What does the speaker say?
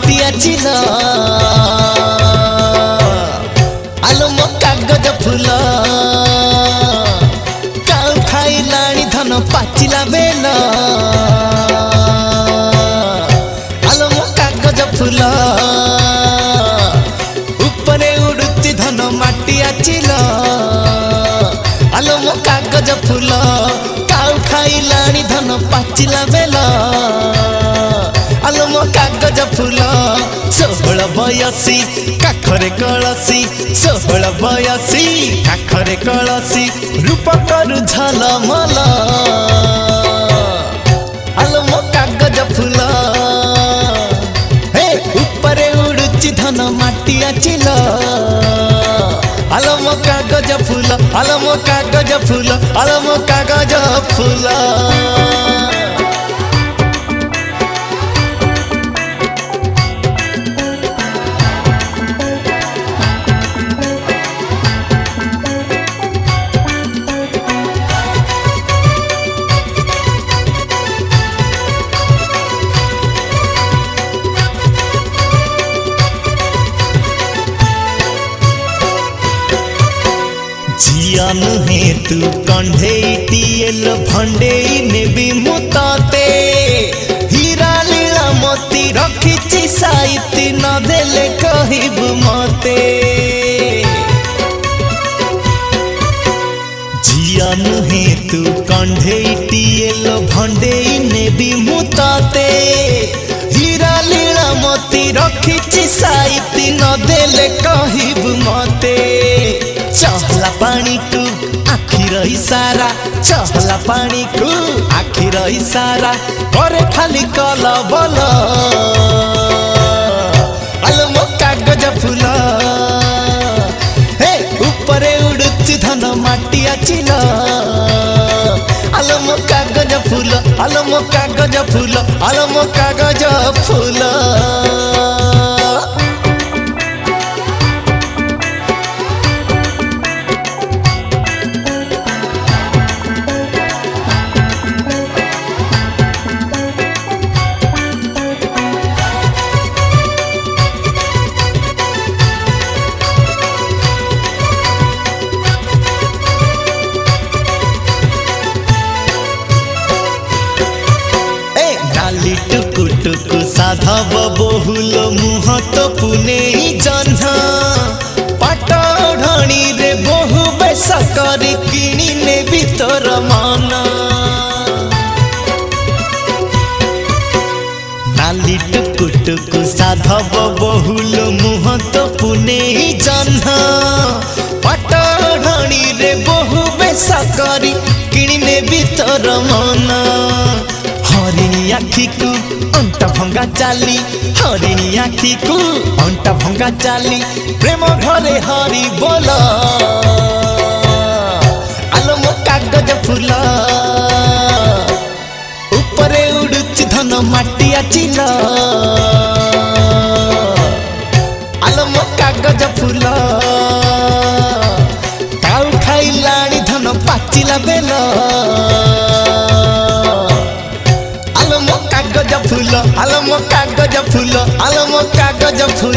माटिया chill आलो मो कागज फूल cow खाइलाणी धन पाचिला बेल आलो मो कागज फूल उपरे उड़ुची धन माटिया चिल आलो मो कागज फूल काउ खाइलाणी धन पाचिला बेल आलो मो कागज फूल 16 बयसी काखरे कलसी 16 बयसी काखरे कलसी रूप करु झलमल आलो मो कागज फूल हे उपरे उड़ुची धन माटिया चिल आलो मो कागज फूल आलो मो कागज फूल आलो मो कागज फूल जिया नुहे तू कंढेईटिएल भंडेई नेबी मुताते हीरा लीला मोती रखिची साइती न देले कहिबु मते जिया नुहे तू कंढेईटिएल भंडेई नेबी मुताते हीरा लीला मोती रखिची साइती न देले कहिबु मते चहला पानी को आखिर इशारा चहला पानी को आखिर इशारा करे खाली कल बल आलो मो कागज फूल हे उपरे उड़ुची धन माटिया चिल आलो मो कागज फूल आलो मो कागज फूल आलो मो कागज फूल टुकु टुकु साधव बहुल मुह तो पुने जह्न पाट ढणी रे बहु बेस कर किणी ने भीतर मन नाली टुकु टुकु साधव बहुल मुह तो पुने जह्न पाट ढणी रे बहु बेस कर किणी ने भीतर मन हरिणी आखी को अंटा भंगा चाली हरिणी आखी को अंटा भंगा चाली प्रेम घरे हरि बोल आलो मो कागज फूल उपरे उड़ुची धन माटिया चिल आलो मो कागज फूल काउ खाइलाणी धन पाचिला बेल आलो मो कागज फूल आलो मो कागज फूल आलो मो कागज फूल।